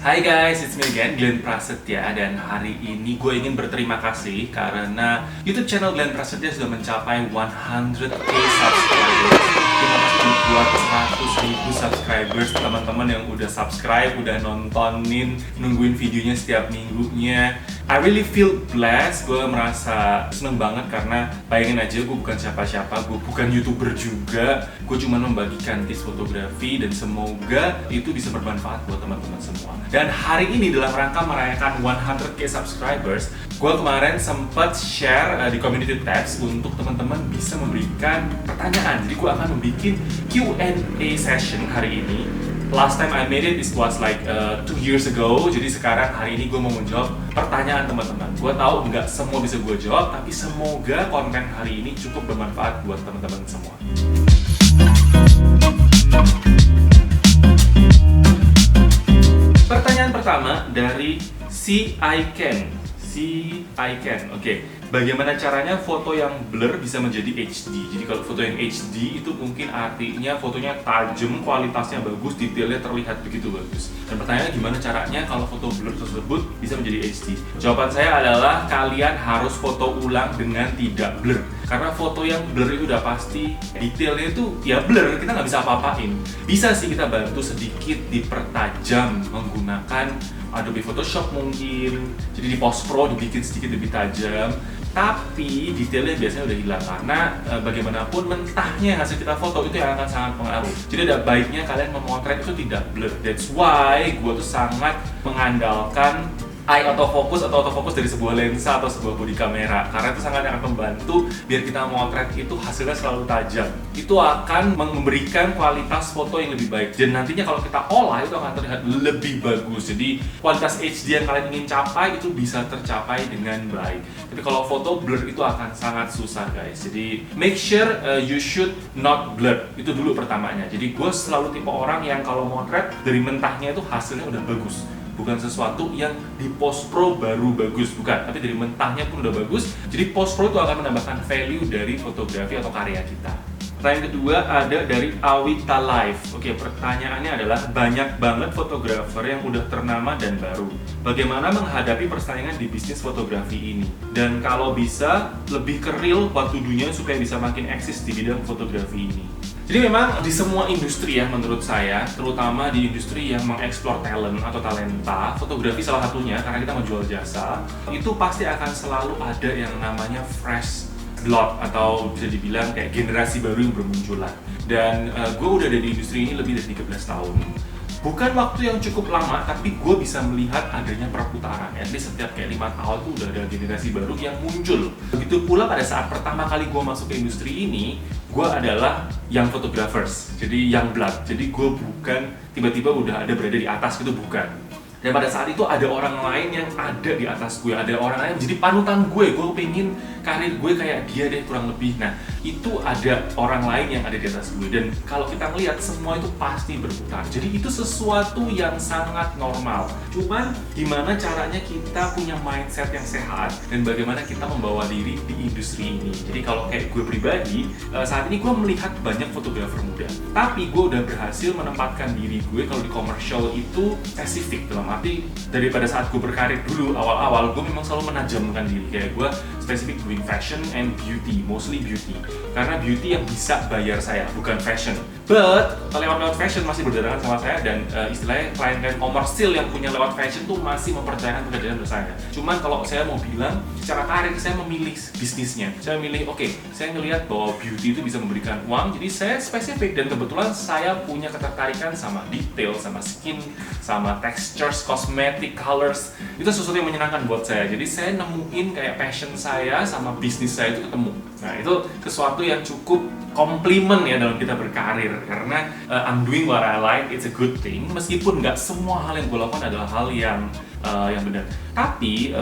Hai guys, it's me again, Glenn Prasetya. Dan hari ini gue ingin berterima kasih karena YouTube channel Glenn Prasetya sudah mencapai 100k subscribers. Terima kasih buat 100.000 subscribers, teman-teman yang udah subscribe, udah nontonin, nungguin videonya setiap minggunya. I really feel blessed, gue merasa seneng banget karena bayangin aja gue bukan siapa-siapa, gue bukan YouTuber juga. Gue cuma membagikan tips fotografi dan semoga itu bisa bermanfaat buat teman-teman semua. Dan hari ini dalam rangka merayakan 100k subscribers, gue kemarin sempat share di community tabs untuk teman-teman bisa memberikan pertanyaan. Jadi gue akan membuat Q&A session hari ini. Last time I made it was like 2 years ago. Jadi sekarang hari ini gue mau menjawab pertanyaan teman-teman. Gue tahu nggak semua bisa gue jawab, tapi semoga konten hari ini cukup bermanfaat buat teman-teman semua. Pertanyaan pertama dari Si I Can. Oke. Bagaimana caranya foto yang blur bisa menjadi HD? Jadi kalau foto yang HD itu mungkin artinya fotonya tajam, kualitasnya bagus, detailnya terlihat begitu bagus. Dan pertanyaannya gimana caranya kalau foto blur tersebut bisa menjadi HD? Jawaban saya adalah kalian harus foto ulang dengan tidak blur. Karena foto yang blur itu udah pasti detailnya itu ya blur, kita nggak bisa apa-apain. Bisa sih kita bantu sedikit dipertajam menggunakan Adobe Photoshop mungkin, jadi di post pro dibikin sedikit lebih tajam, tapi detailnya biasanya udah hilang karena bagaimanapun mentahnya hasil kita foto itu yang akan sangat pengaruh. Jadi ada baiknya kalian memotret itu tidak blur. That's why gue tuh sangat mengandalkan eye autofocus atau autofocus dari sebuah lensa atau sebuah bodi kamera, karena itu sangat akan membantu biar kita motret itu hasilnya selalu tajam. Itu akan memberikan kualitas foto yang lebih baik dan nantinya kalau kita olah itu akan terlihat lebih bagus. Jadi kualitas HD yang kalian ingin capai itu bisa tercapai dengan baik. Tapi kalau foto blur itu akan sangat susah guys. Jadi make sure you should not blur. Itu dulu pertamanya. Jadi gue selalu tipe orang yang kalau motret dari mentahnya itu hasilnya udah bagus. Bukan sesuatu yang di post pro baru bagus, bukan, tapi dari mentahnya pun udah bagus. Jadi post pro itu akan menambahkan value dari fotografi atau karya kita. Pertanyaan kedua ada dari Awita Live. Oke, pertanyaannya adalah banyak banget fotografer yang udah ternama dan baru. Bagaimana menghadapi persaingan di bisnis fotografi ini? Dan kalau bisa lebih ke real what to do-nya supaya bisa makin eksis di bidang fotografi ini. Jadi memang di semua industri ya menurut saya, terutama di industri yang mengeksplor talent atau talenta, fotografi salah satunya karena kita menjual jasa, itu pasti akan selalu ada yang namanya fresh blood atau bisa dibilang kayak generasi baru yang bermunculan. Dan gue udah ada di industri ini lebih dari 13 tahun. Bukan waktu yang cukup lama, tapi gue bisa melihat adanya perputaran. Jadi setiap kayak 5 tahun tuh udah ada generasi baru yang muncul. Begitu pula pada saat pertama kali gue masuk ke industri ini, gue adalah young photographers, jadi young blood. Jadi gue bukan tiba-tiba udah ada berada di atas gitu, bukan. Dan pada saat itu ada orang lain yang ada di atas gue, ada orang lain yang menjadi panutan gue pengen karir gue kayak dia deh kurang lebih. Nah itu ada orang lain yang ada di atas gue dan kalau kita melihat semua itu pasti berputar. Jadi itu sesuatu yang sangat normal. Cuman gimana caranya kita punya mindset yang sehat dan bagaimana kita membawa diri di industri ini. Jadi kalau kayak gue pribadi, saat ini gue melihat banyak fotografer muda. Tapi gue udah berhasil menempatkan diri gue kalau di komersial itu spesifik dalam arti daripada saat gue berkarir dulu awal-awal gue memang selalu menajamkan diri kayak gue spesifik doing fashion and beauty, mostly beauty karena beauty yang bisa bayar saya bukan fashion. But lewat fashion masih berdatangan sama saya dan istilahnya klien-klien komersil yang punya lewat fashion tuh masih mempercayakan pekerjaan ke saya. Cuman kalau saya mau bilang secara karir saya memilih bisnisnya. Saya memilih saya ngelihat bahwa beauty itu bisa memberikan uang, jadi saya spesifik dan kebetulan saya punya ketertarikan sama detail, sama skin, sama textures, cosmetic, colors. Itu sesuatu yang menyenangkan buat saya. Jadi saya nemuin kayak passion saya sama bisnis saya itu ketemu. Nah itu sesuatu yang cukup komplimen ya dalam kita berkarir karena I'm doing what I like, it's a good thing meskipun nggak semua hal yang gue lakukan adalah hal yang benar. Tapi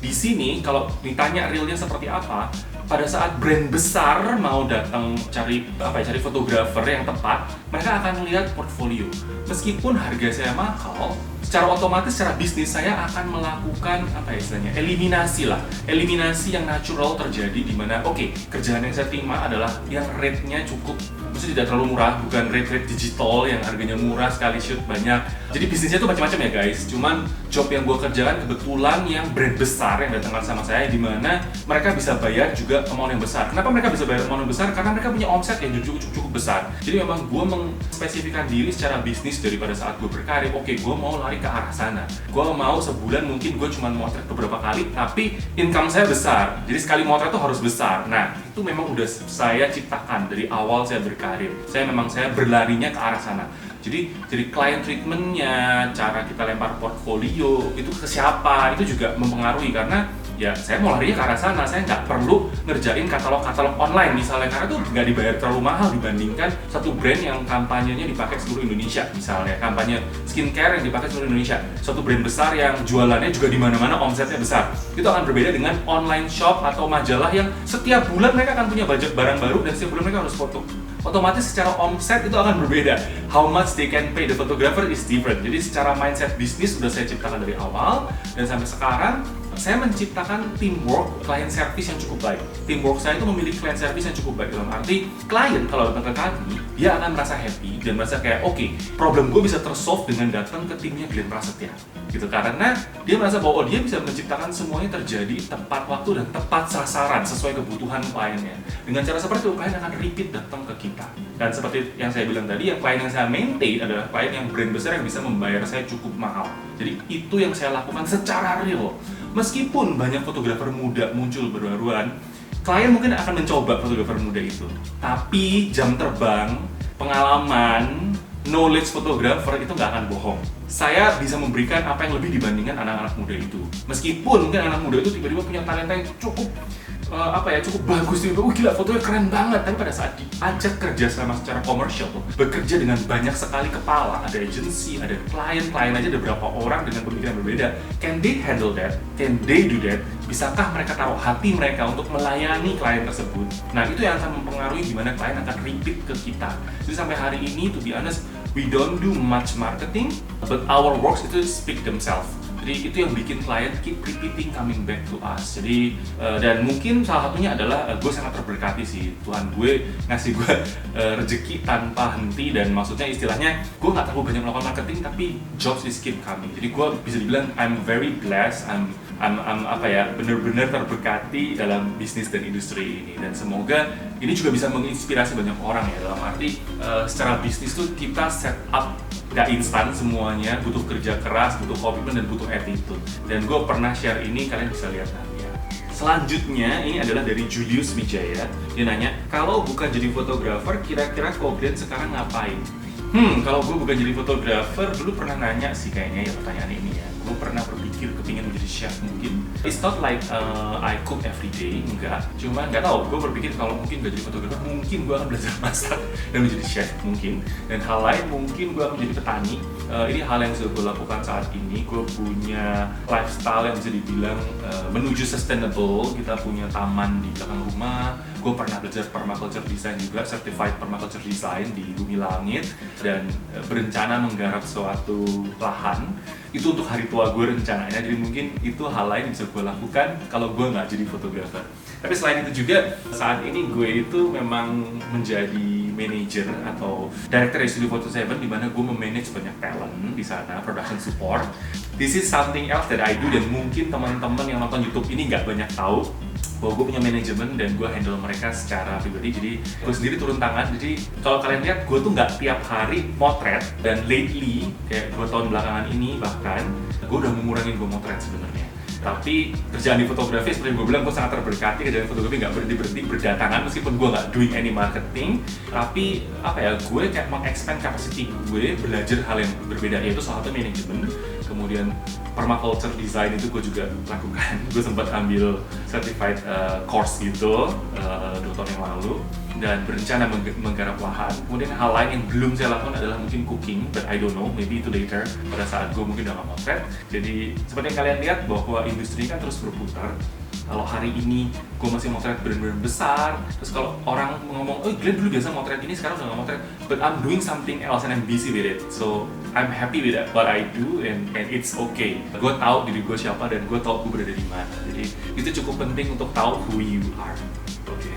di sini kalau ditanya realnya seperti apa, pada saat brand besar mau datang cari fotografer yang tepat, mereka akan melihat portfolio. Meskipun harga saya mahal, secara otomatis, secara bisnis saya akan melakukan apa ya istilahnya, eliminasi yang natural terjadi di mana kerjaan yang saya terima adalah yang rate-nya cukup, maksudnya tidak terlalu murah, bukan rate digital yang harganya murah sekali shoot banyak. Jadi bisnisnya tuh macam-macam ya guys. Cuman job yang gue kerjakan kebetulan yang brand besar yang datang sama saya, di mana mereka bisa bayar juga amount yang besar. Kenapa mereka bisa bayar amount yang besar? Karena mereka punya omset yang cukup besar. Jadi memang gue mengspesifikkan diri secara bisnis daripada saat gue berkarir. Gue mau lari ke arah sana. Gue mau sebulan mungkin gue cuma motret beberapa kali, tapi income saya besar. Jadi sekali motret tuh harus besar. Nah, itu memang udah saya ciptakan dari awal saya berkarir. Saya berlarinya ke arah sana. Jadi client treatment-nya, cara kita lempar portfolio, itu ke siapa, itu juga mempengaruhi. Karena ya saya mau larinya ke arah sana, saya nggak perlu ngerjain katalog online misalnya, karena itu nggak dibayar terlalu mahal dibandingkan satu brand yang kampanyenya dipakai seluruh Indonesia, misalnya kampanye skincare yang dipakai seluruh Indonesia, suatu brand besar yang jualannya juga di mana-mana, omsetnya besar. Itu akan berbeda dengan online shop atau majalah yang setiap bulan mereka akan punya budget barang baru dan setiap bulan mereka harus foto. Otomatis secara omset itu akan berbeda. How much they can pay the photographer is different. Jadi secara mindset bisnis sudah saya ciptakan dari awal, dan sampai sekarang saya menciptakan teamwork client service yang cukup baik. Teamwork saya itu memiliki client service yang cukup baik, dalam arti klien kalau datang ke kami, dia akan merasa happy dan merasa kayak problem gue bisa tersolve dengan datang ke timnya Glenn Prasetya gitu, karena dia merasa bahwa dia bisa menciptakan semuanya terjadi tepat waktu dan tepat sasaran sesuai kebutuhan kliennya. Dengan cara seperti itu, klien akan repeat datang ke kita. Dan seperti yang saya bilang tadi, yang klien yang saya maintain adalah klien yang brand besar yang bisa membayar saya cukup mahal. Jadi itu yang saya lakukan secara real. Meskipun banyak fotografer muda muncul berbaruan, klien mungkin akan mencoba fotografer muda itu. Tapi jam terbang, pengalaman, knowledge fotografer itu nggak akan bohong. Saya bisa memberikan apa yang lebih dibandingkan anak-anak muda itu. Meskipun mungkin anak muda itu tiba-tiba punya talenta yang cukup cukup bagus nih, gila fotonya keren banget, tapi pada saat diajak kerja sama secara komersial, bekerja dengan banyak sekali kepala, ada agency, ada klien aja ada berapa orang dengan pemikiran berbeda. Can they handle that? Can they do that? Bisakah mereka taruh hati mereka untuk melayani klien tersebut? Nah, itu yang akan mempengaruhi gimana klien akan repeat ke kita. Jadi sampai hari ini, to be honest, we don't do much marketing, but our works itu speak themselves. Jadi itu yang bikin klien keep repeating coming back to us. Jadi dan mungkin salah satunya adalah gue sangat terberkati sih, Tuhan gue ngasih gue rezeki tanpa henti, dan maksudnya istilahnya gue nggak terlalu banyak melakukan marketing tapi jobs is keep coming. Jadi gue bisa dibilang I'm very blessed, I'm benar-benar terberkati dalam bisnis dan industri ini, dan semoga ini juga bisa menginspirasi banyak orang ya, dalam arti secara bisnis tuh kita set up gak instan semuanya, butuh kerja keras, butuh komitmen, dan butuh attitude. Dan gue pernah share ini, kalian bisa lihat nanti ya. Selanjutnya, ini adalah dari Julius Wijaya. Dia nanya, kalau bukan jadi fotografer, kira-kira Koglen sekarang ngapain? Kalau gue bukan jadi fotografer, dulu pernah nanya sih kayaknya ya pertanyaan ini ya. Gue pernah berpikir kepingin menjadi chef mungkin. It's not like I cook every day, enggak. Cuma nggak tahu, gue berpikir kalau mungkin nggak jadi fotografer, mungkin gue akan belajar masak dan menjadi chef mungkin. Dan hal lain mungkin gue akan menjadi petani. Ini hal yang sudah gue lakukan saat ini. Gue punya lifestyle yang bisa dibilang menuju sustainable. Kita punya taman di belakang rumah. Gue pernah belajar permaculture design juga, certified permaculture design di Bumi Langit, dan berencana menggarap suatu lahan. Itu untuk hari tua gue rencananya, jadi mungkin itu hal lain yang bisa gue lakukan kalau gue nggak jadi fotografer. Tapi selain itu juga, saat ini gue itu memang menjadi manager atau director di Studio Photo 7, di mana gue memanage banyak talent di sana, production support. This is something else that I do, dan mungkin teman-teman yang nonton YouTube ini nggak banyak tahu bahwa gue punya manajemen dan gue handle mereka secara pribadi. Jadi gue sendiri turun tangan. Jadi kalau kalian lihat, gue tuh nggak tiap hari motret, dan lately kayak 2 tahun belakangan ini bahkan gue udah mengurangi gue motret sebenarnya. Tapi kerjaan di fotografi, seperti gue bilang, gue sangat terberkati. Kerjaan fotografi nggak berhenti berdatangan, meskipun gue nggak doing any marketing. Tapi gue kayak meng-expand capacity gue, belajar hal yang berbeda, yaitu salah satu manajemen. Kemudian permaculture design itu gue juga lakukan. Gue sempat ambil certified course gitu 2 tahun yang lalu, dan berencana menggarap lahan. Kemudian hal lain yang belum saya lakukan adalah mungkin cooking, but I don't know, maybe itu later, pada saat gue mungkin udah nggak motret. Jadi seperti yang kalian lihat bahwa industri kan terus berputar. Kalau hari ini gue masih motret bener-bener besar, terus kalau orang ngomong, oh Glenn dulu biasa motret ini, sekarang udah gak motret, but I'm doing something else and I'm busy with it, so I'm happy with what I do and it's okay. Gue tahu diri gue siapa dan gue tahu gue berada di mana. Jadi itu cukup penting untuk tahu who you are. Oke.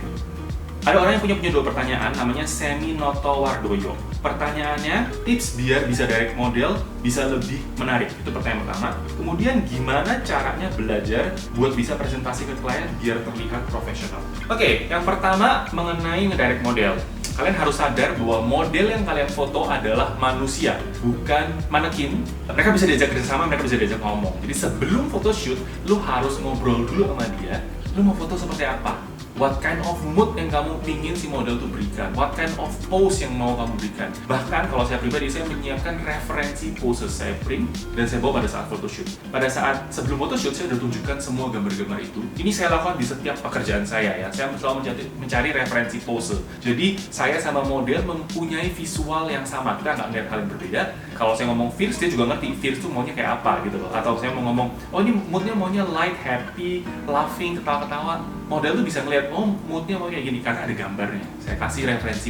Ada orang yang punya dua pertanyaan, namanya Semi Noto Wardoyo. Pertanyaannya, tips biar bisa direct model bisa lebih menarik. Itu pertanyaan pertama. Kemudian gimana caranya belajar buat bisa presentasi ke klien biar terlihat profesional. Oke, yang pertama mengenai ngedirect model. Kalian harus sadar bahwa model yang kalian foto adalah manusia, bukan manekin. Mereka bisa diajak kerjasama, mereka bisa diajak ngomong. Jadi sebelum photoshoot, lu harus ngobrol dulu sama dia. Lu mau foto seperti apa? What kind of mood yang kamu pingin si model tuh berikan? What kind of pose yang mau kamu berikan? Bahkan kalau saya pribadi, saya menyiapkan referensi poses, saya print dan saya bawa pada saat photoshoot. Pada saat sebelum photoshoot, saya udah tunjukkan semua gambar-gambar itu. Ini saya lakukan di setiap pekerjaan saya ya. Saya selalu mencari referensi pose. Jadi saya sama model mempunyai visual yang sama. Kita nggak ngeliat hal yang berbeda. Kalau saya ngomong fierce, dia juga ngerti fierce tuh maunya kayak apa gitu loh. Atau saya mau ngomong, oh ini moodnya maunya light, happy, laughing, ketawa-ketawa. Model tuh bisa ngeliat, oh moodnya mau kayak gini karena ada gambarnya. Saya kasih referensi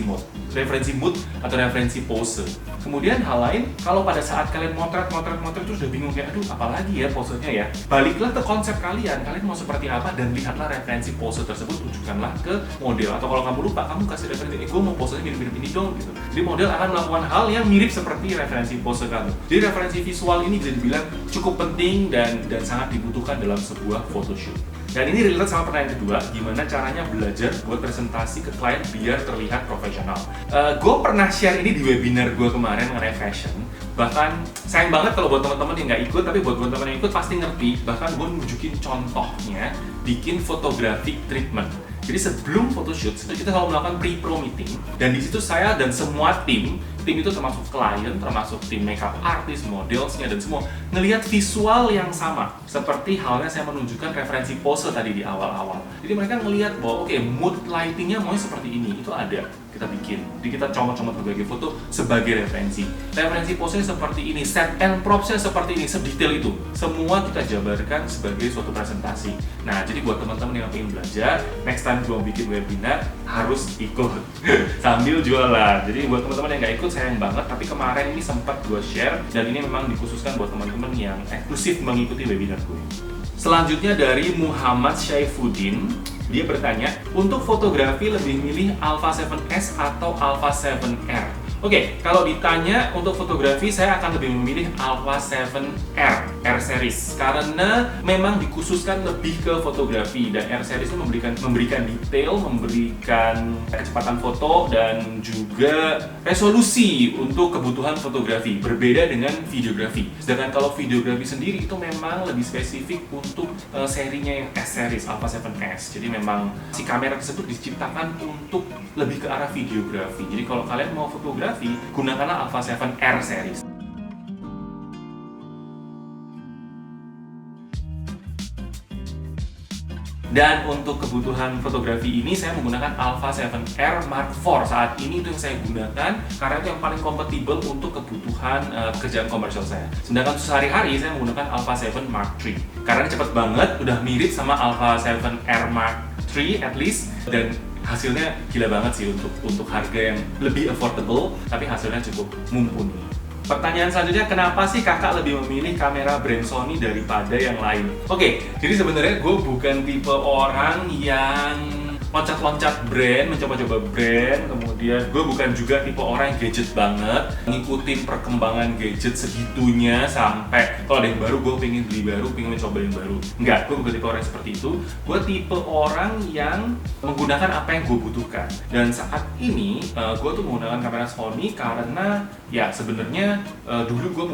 mood atau referensi pose. Kemudian hal lain, kalau pada saat kalian motret terus udah bingung kayak, aduh apalagi ya posenya ya, baliklah ke konsep kalian mau seperti apa dan lihatlah referensi pose tersebut, tunjukkanlah ke model. Atau kalau kamu lupa, kamu kasih referensi, gue mau posenya mirip-mirip ini dong gitu. Jadi model akan melakukan hal yang mirip seperti referensi pose kamu. Jadi referensi visual ini bisa dibilang cukup penting dan sangat dibutuhkan dalam sebuah photoshoot. Dan ini relate sama pertanyaan kedua, gimana caranya belajar buat presentasi ke klien biar terlihat profesional. Gue pernah share ini di webinar gue kemarin mengenai fashion. Bahkan sayang banget kalau buat teman-teman yang nggak ikut, tapi buat teman-teman yang ikut pasti ngerti. Bahkan gue nunjukin contohnya bikin photographic treatment. Jadi sebelum photoshoot, kita selalu melakukan pre-pro meeting. Dan di situ saya dan semua tim itu termasuk klien, termasuk tim makeup artist, modelsnya, dan semua ngelihat visual yang sama. Seperti halnya saya menunjukkan referensi pose tadi di awal-awal. Jadi mereka ngelihat bahwa oke, mood lightingnya mau seperti ini, itu ada. Kita bikin. Jadi kita comot-comot berbagai foto sebagai referensi. Referensi pose seperti ini, set and props-nya seperti ini, sedetail itu. Semua kita jabarkan sebagai suatu presentasi. Nah, jadi buat teman-teman yang ingin belajar, next time gue bikin webinar, harus ikut sambil jualan. Jadi buat teman-teman yang nggak ikut, sayang banget, tapi kemarin ini sempat gue share dan ini memang dikhususkan buat teman-teman yang eksklusif mengikuti webinar gue. Selanjutnya dari Muhammad Syaifuddin, dia bertanya, untuk fotografi lebih milih Alpha 7S atau Alpha 7R? Oke, kalau ditanya untuk fotografi, saya akan lebih memilih Alpha 7R, R series, karena memang dikhususkan lebih ke fotografi, dan R series itu memberikan detail, memberikan kecepatan foto dan juga resolusi untuk kebutuhan fotografi, berbeda dengan videografi. Sedangkan kalau videografi sendiri itu memang lebih spesifik untuk serinya yang S series, Alpha 7S. Jadi memang si kamera tersebut diciptakan untuk lebih ke arah videografi. Jadi kalau kalian mau fotografi, gunakanlah Alpha 7R series. Dan untuk kebutuhan fotografi ini saya menggunakan Alpha 7R Mark IV. Saat ini itu yang saya gunakan karena itu yang paling kompatibel untuk kebutuhan pekerjaan komersial saya. Sedangkan sehari-hari saya menggunakan Alpha 7 Mark III karena cepet banget, udah mirip sama Alpha 7R Mark III at least, dan hasilnya gila banget sih untuk harga yang lebih affordable, tapi hasilnya cukup mumpuni. Pertanyaan selanjutnya, kenapa sih kakak lebih memilih kamera brand Sony daripada yang lain? Oke, jadi sebenarnya gue bukan tipe orang yang loncat-loncat brand, mencoba-coba brand, kemudian gue bukan juga tipe orang yang gadget banget, ngikutin perkembangan gadget segitunya sampai kalau ada yang baru gue pengen beli baru, pengen mencoba yang baru. Enggak, gue bukan tipe orang seperti itu. Gue tipe orang yang menggunakan apa yang gue butuhkan. Dan saat ini gue tuh menggunakan kamera Sony karena ya sebenarnya dulu gue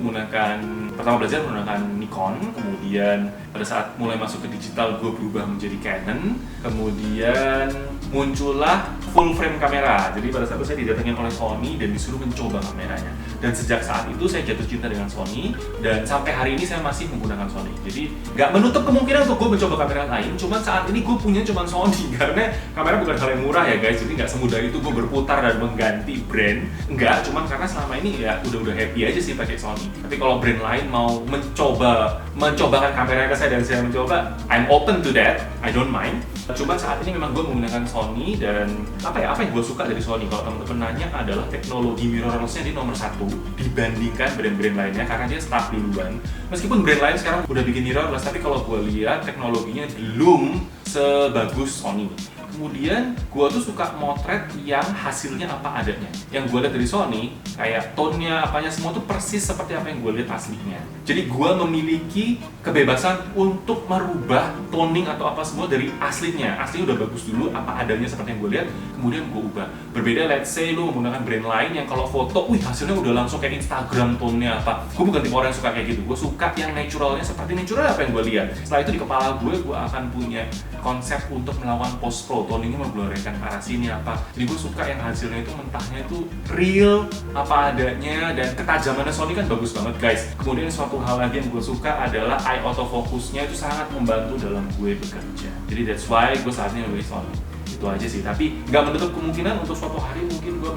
pertama belajar menggunakan Nikon, kemudian pada saat mulai masuk ke digital gue berubah menjadi Canon, kemudian muncullah full frame kamera. Jadi pada saat itu saya didatengin oleh Sony dan disuruh mencoba kameranya. Dan sejak saat itu saya jatuh cinta dengan Sony, dan sampai hari ini saya masih menggunakan Sony. Jadi nggak menutup kemungkinan untuk gue mencoba kamera lain, cuman saat ini gue punya cuma Sony karena kamera bukan hal yang murah ya guys. Jadi nggak semudah itu gue berputar dan mengganti brand. Enggak, cuman karena selama ini ya udah happy aja sih pakai Sony. Tapi kalau brand lain mau mencobakan kamera ke saya dan saya mencoba, I'm open to that, I don't mind. Cuma saat ini memang gue menggunakan Sony, dan apa yang gue suka dari Sony kalau teman-teman nanya adalah teknologi mirrorless-nya di nomor 1 dibandingkan brand-brand lainnya karena dia start duluan. Meskipun brand lain sekarang udah bikin mirrorless, tapi kalau gue lihat teknologinya belum sebagus Sony. Kemudian gue tuh suka motret yang hasilnya apa adanya. Yang gue lihat dari Sony, kayak tone-nya, apanya semua tuh persis seperti apa yang gue lihat aslinya. Jadi gue memiliki kebebasan untuk merubah toning atau apa semua dari aslinya. Aslinya udah bagus dulu, apa adanya seperti yang gue lihat, kemudian gue ubah. Berbeda, let's say lu menggunakan brand lain yang kalau foto, hasilnya udah langsung kayak Instagram tone-nya apa. Gue bukan tipe orang yang suka kayak gitu. Gue suka yang naturalnya seperti natural apa yang gue lihat. Setelah itu di kepala gue akan punya konsep untuk melakukan post-pro. Toningnya menggelorkan ke arah sini apa. Jadi gue suka yang hasilnya itu mentahnya itu real, apa adanya, dan ketajamannya Sony kan bagus banget guys. Kemudian suatu hal lagi yang gue suka adalah eye autofocusnya itu sangat membantu dalam gue bekerja. Jadi that's why gue saat ini memilih Sony. Itu aja sih, tapi nggak menutup kemungkinan untuk suatu hari mungkin gue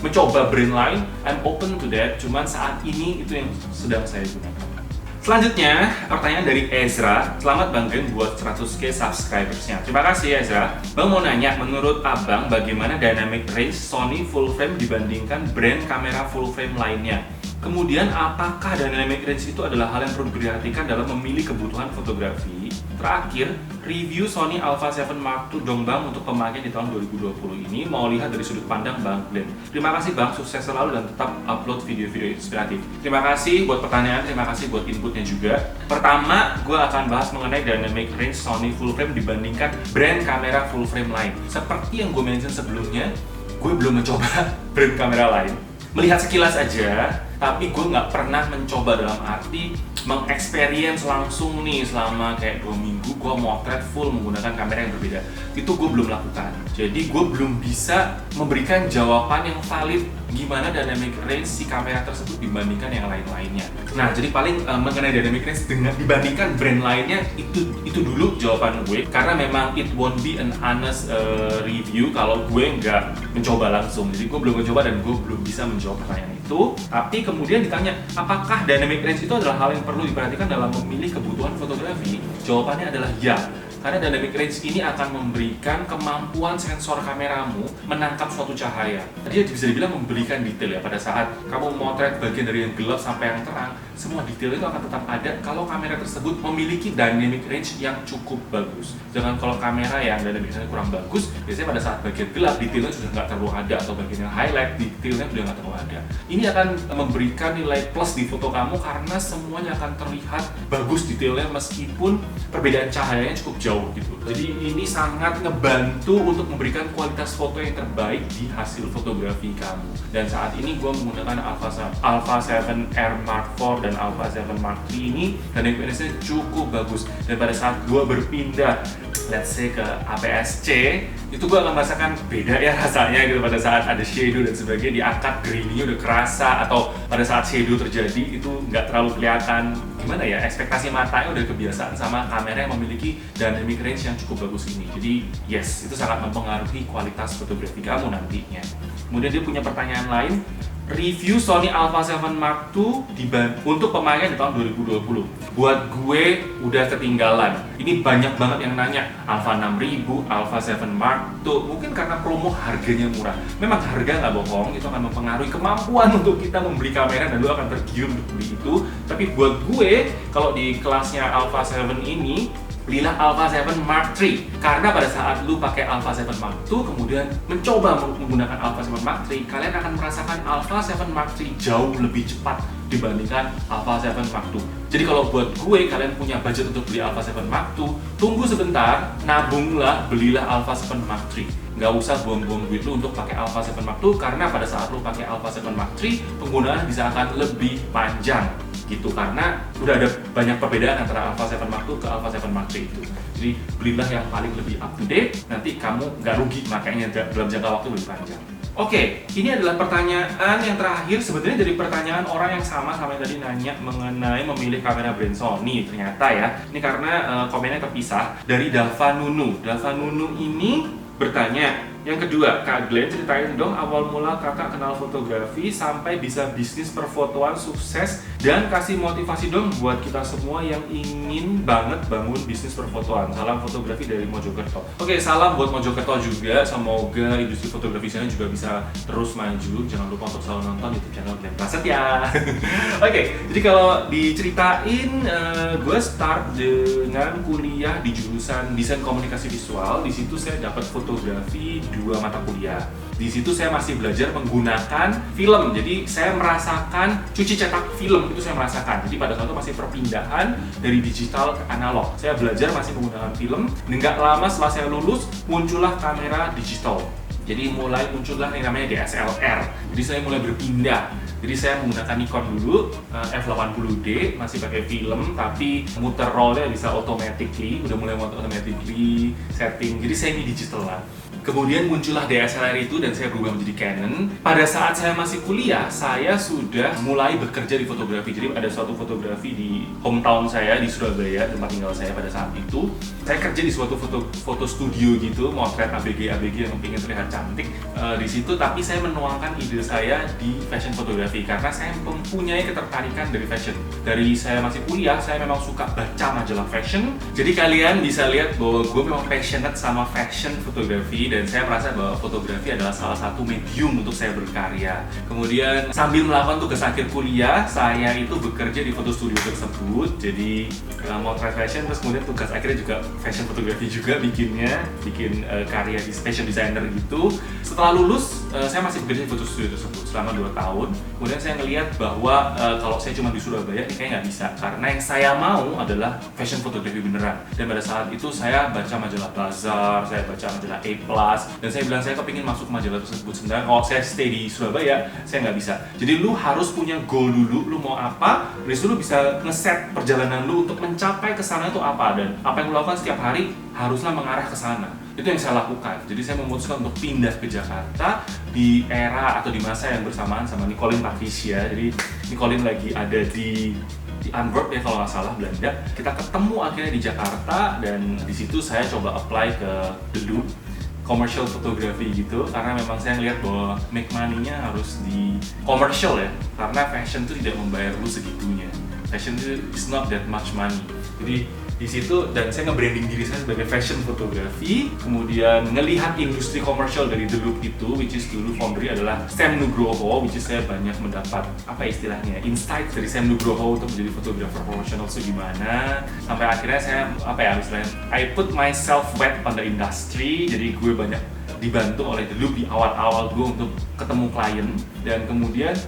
mencoba brand lain. I'm open to that, cuman saat ini itu yang sedang saya gunakan. Selanjutnya, pertanyaan dari Ezra. Selamat Bang Glenn buat 100k subscribersnya. Terima kasih Ezra. Bang mau nanya, menurut Abang bagaimana dynamic range Sony full frame dibandingkan brand kamera full frame lainnya? Kemudian apakah dynamic range itu adalah hal yang perlu diperhatikan dalam memilih kebutuhan fotografi? Terakhir, review Sony Alpha 7 Mark II dong Bang untuk pemakaian di tahun 2020 ini. Mau lihat dari sudut pandang Bang Glenn. Terima kasih Bang, sukses selalu dan tetap upload video-video inspiratif. Terima kasih buat pertanyaan, terima kasih buat inputnya juga. Pertama, gue akan bahas mengenai dynamic range Sony full frame dibandingkan brand kamera full frame lain. Seperti yang gue mention sebelumnya, gue belum mencoba brand kamera lain. Melihat sekilas aja, tapi gue nggak pernah mencoba dalam arti mengexperience langsung nih selama kayak 2 minggu gue motret full menggunakan kamera yang berbeda. Itu gue belum lakukan. Jadi gue belum bisa memberikan jawaban yang valid gimana dynamic range si kamera tersebut dibandingkan yang lain-lainnya. Nah, jadi paling mengenai dynamic range dibandingkan brand lainnya itu dulu jawaban gue, karena memang it won't be an honest review kalau gue nggak mencoba langsung. Jadi gue belum mencoba dan gue belum bisa menjawab pertanyaan itu. Tapi kemudian ditanya, apakah dynamic range itu adalah hal yang perlu diperhatikan dalam memilih kebutuhan fotografi? Jawabannya adalah ya. Karena dynamic range ini akan memberikan kemampuan sensor kameramu menangkap suatu cahaya. Dia bisa dibilang memberikan detail ya, pada saat kamu motret bagian dari yang gelap sampai yang terang, semua detail itu akan tetap ada kalau kamera tersebut memiliki dynamic range yang cukup bagus. Jangan kalau kamera yang dynamic range kurang bagus, biasanya pada saat bagian gelap detailnya sudah nggak terlalu ada, atau bagian yang highlight detailnya sudah nggak terlalu ada. Ini akan memberikan nilai plus di foto kamu karena semuanya akan terlihat bagus detailnya meskipun perbedaan cahayanya cukup jauh gitu. Jadi ini sangat ngebantu untuk memberikan kualitas foto yang terbaik di hasil fotografi kamu. Dan saat ini gue menggunakan Alpha 7R Mark IV dan Alpha 7 Mark III ini, dan dynamic-nya cukup bagus. Dan pada saat gue berpindah let's say ke APS-C, itu gue akan merasakan beda ya rasanya gitu. Pada saat ada shadow dan sebagainya, di akad greeny udah kerasa, atau pada saat shadow terjadi itu nggak terlalu kelihatan. Gimana ya, ekspektasi matanya udah kebiasaan sama kamera yang memiliki dynamic range yang cukup bagus ini. Jadi yes, itu sangat mempengaruhi kualitas fotografi kamu nantinya. Kemudian dia punya pertanyaan lain, review Sony Alpha 7 Mark II untuk pemakaian di tahun 2020. Buat gue udah ketinggalan. Ini banyak banget yang nanya Alpha 6000, Alpha 7 Mark II. Mungkin karena promo harganya murah. Memang harga nggak bohong, itu akan mempengaruhi kemampuan untuk kita membeli kamera dan lu akan tergiur untuk beli itu. Tapi buat gue, kalau di kelasnya Alpha 7 ini, belilah Alpha 7 Mark III. Karena pada saat lu pakai Alpha 7 Mark II kemudian mencoba menggunakan Alpha 7 Mark III, kalian akan merasakan Alpha 7 Mark III jauh lebih cepat dibandingkan Alpha 7 Mark II. Jadi kalau buat gue, kalian punya budget untuk beli Alpha 7 Mark II, tunggu sebentar, nabunglah, belilah Alpha 7 Mark III. Nggak usah buang-buang duit lu untuk pakai Alpha 7 Mark II, karena pada saat lu pakai Alpha 7 Mark III, penggunaan bisa akan lebih panjang gitu, karena udah ada banyak perbedaan antara Alpha 7 Mark II ke Alpha 7 Mark III itu. Jadi belilah yang paling lebih up to date, nanti kamu nggak rugi makanya dalam jangka waktu lebih panjang. Oke, ini adalah pertanyaan yang terakhir sebenarnya dari pertanyaan orang yang sama yang tadi nanya mengenai memilih kamera brand Sony ternyata ya. Ini karena komennya terpisah dari Dava Nunu. Dava Nunu ini bertanya, yang kedua, Kak Glenn ceritain dong awal mula kakak kenal fotografi sampai bisa bisnis perfotoan sukses dan kasih motivasi dong buat kita semua yang ingin banget bangun bisnis perfotoan. Salam fotografi dari Mojokerto. Oke, salam buat Mojokerto juga. Semoga industri fotografi sana juga bisa terus maju. Jangan lupa untuk selalu nonton YouTube channel Glenn Prasetya. Oke, jadi kalau diceritain, gue start dengan kuliah di jurusan desain komunikasi visual. Di situ saya dapat fotografi 2 mata kuliah. Di situ saya masih belajar menggunakan film. Jadi saya merasakan cuci cetak film itu saya merasakan. Jadi pada saat itu masih perpindahan dari digital ke analog. Saya belajar masih menggunakan film. Nggak lama setelah saya lulus muncullah kamera digital. Jadi mulai muncullah yang namanya DSLR. Jadi saya mulai berpindah. Jadi saya menggunakan Nikon dulu, F80D, masih pakai film, tapi muter rollnya bisa automatically, udah mulai automatically setting. Jadi saya ini digital lah. Kemudian muncullah DSLR itu dan saya berubah menjadi Canon. Pada saat saya masih kuliah, saya sudah mulai bekerja di fotografi. Jadi ada suatu fotografi di hometown saya di Surabaya, tempat tinggal saya pada saat itu. Saya kerja di suatu foto studio gitu, motret ABG yang ingin terlihat cantik di situ. Tapi saya menuangkan ide saya di fashion fotografi karena saya mempunyai ketertarikan dari fashion. Dari saya masih kuliah, saya memang suka baca majalah fashion. Jadi kalian bisa lihat bahwa gue memang passionate sama fashion fotografi dan saya merasa bahwa fotografi adalah salah satu medium untuk saya berkarya. Kemudian sambil melakukan tugas akhir kuliah, saya itu bekerja di foto studio tersebut. Jadi motret fashion, terus kemudian tugas akhirnya juga fashion fotografi juga bikin karya di fashion designer gitu. Setelah lulus, saya masih bekerja di foto studio tersebut selama 2 tahun. Kemudian saya ngelihat bahwa kalau saya cuma di Surabaya, ini kayaknya nggak bisa. Karena yang saya mau adalah fashion fotografi beneran. Dan pada saat itu saya baca majalah Bazaar, saya baca majalah A+, dan saya bilang saya kepingin masuk majalah tersebut. Sebenarnya kalau saya stay di Surabaya, saya nggak bisa. Jadi lu harus punya goal dulu, lu mau apa, dari situ lu bisa ngeset perjalanan lu untuk mencapai ke sana itu apa, dan apa yang lu lakukan setiap hari haruslah mengarah ke sana. Itu yang saya lakukan. Jadi saya memutuskan untuk pindah ke Jakarta di era atau di masa yang bersamaan sama Nicolien Patricia. Jadi Nicolien lagi ada di Antwerp ya kalau nggak salah, Belanda. Kita ketemu akhirnya di Jakarta dan di situ saya coba apply ke The Loop commercial photography gitu, karena memang saya ngeliat bahwa make money-nya harus di commercial ya, karena fashion itu tidak membayar lu segitunya. Fashion itu is not that much money. Jadi di situ dan saya nge-branding diri saya sebagai fashion fotografi, kemudian ngelihat industri komersial dari The Loop itu, which is dulu founder adalah Sam Nugroho, which is saya banyak mendapat istilahnya insight dari Sam Nugroho untuk menjadi fotografer profesional gimana, sampai akhirnya saya istilahnya I put myself wet on the industry. Jadi gue banyak dibantu oleh The Loop di awal-awal gue untuk ketemu klien, dan kemudian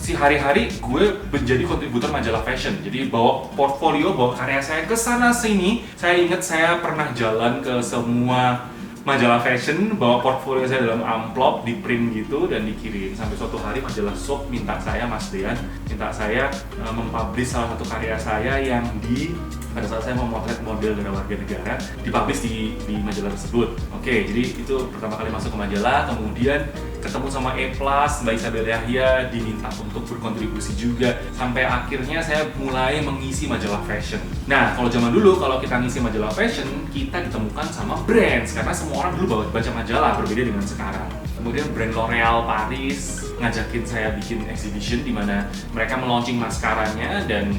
si hari-hari gue menjadi kontributor majalah fashion. Jadi bawa portfolio, bawa karya saya ke sana sini. Saya ingat saya pernah jalan ke semua majalah fashion, bawa portfolio saya dalam amplop, di print gitu dan dikirim. Sampai suatu hari majalah Soap minta saya, Mas Dean, minta saya mempublish salah satu karya saya yang pada saat saya memotret model dari warga negara, dipublish di majalah tersebut. Oke, jadi itu pertama kali masuk ke majalah, kemudian ketemu sama A+, Mbak Isabel Yahya, diminta untuk berkontribusi juga, sampai akhirnya saya mulai mengisi majalah fashion. Nah, kalau zaman dulu, kalau kita ngisi majalah fashion, kita ditemukan sama brands, karena semua orang dulu baca majalah, berbeda dengan sekarang. Kemudian brand L'Oreal Paris ngajakin saya bikin exhibition di mana mereka meluncing maskaranya dan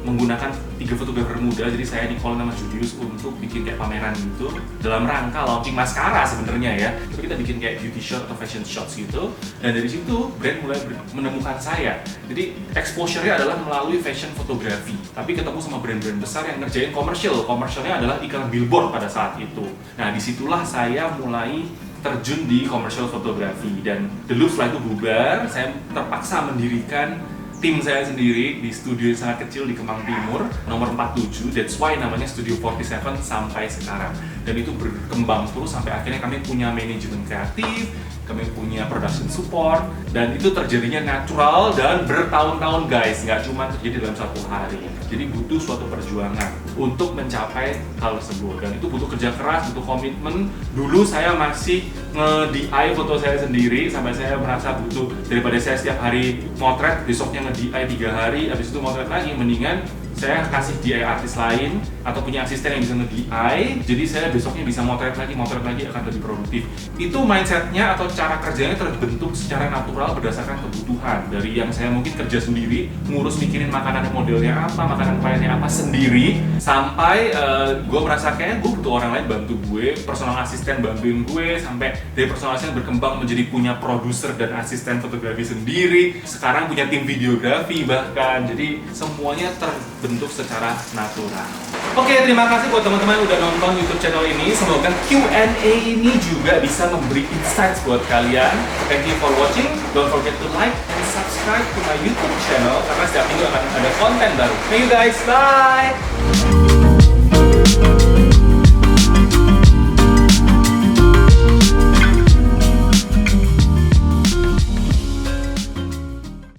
menggunakan 3 fotografer muda. Jadi saya di-call sama Julius untuk bikin kayak pameran gitu dalam rangka launching maskara sebenarnya ya. Tapi kita bikin kayak beauty shot atau fashion shots gitu. Dan dari situ brand mulai menemukan saya. Jadi exposure-nya adalah melalui fashion fotografi. Tapi ketemu sama brand-brand besar yang ngerjain komersial. Komersialnya adalah iklan billboard pada saat itu. Nah, disitulah saya mulai terjun di commercial fotografi, dan The Loop setelah itu bubar. Saya terpaksa mendirikan tim saya sendiri di studio yang sangat kecil di Kemang Timur, nomor 47. That's why namanya Studio 47 sampai sekarang. Dan itu berkembang terus sampai akhirnya kami punya manajemen kreatif, kami punya production support, dan itu terjadinya natural dan bertahun-tahun guys, nggak cuma terjadi dalam 1 hari. Jadi butuh suatu perjuangan untuk mencapai hal tersebut, dan itu butuh kerja keras, butuh komitmen. Dulu saya masih nge-DI foto saya sendiri sampai saya merasa butuh, daripada saya setiap hari motret, besoknya nge-DI 3 hari, habis itu motret lagi, mendingan saya kasih DI artis lain atau punya asisten yang bisa nge-DI, jadi saya besoknya bisa motret lagi akan lebih produktif. Itu mindsetnya atau cara kerjanya terbentuk secara natural berdasarkan kebutuhan. Dari yang saya mungkin kerja sendiri, ngurus mikirin makanan modelnya apa, makanan kliennya apa sendiri, sampai gue merasa kayak gue butuh orang lain bantu gue, personal asisten bantuin gue, sampai dari personal asisten berkembang menjadi punya produser dan asisten fotografi sendiri, sekarang punya tim videografi bahkan. Jadi semuanya terbentuk secara natural. Oke, terima kasih buat teman-teman yang udah nonton YouTube channel ini. Semoga Q&A ini juga bisa memberi insights buat kalian. Thank you for watching. Don't forget to like and subscribe to my YouTube channel karena setiap minggu akan ada konten baru. Thank you guys. Bye.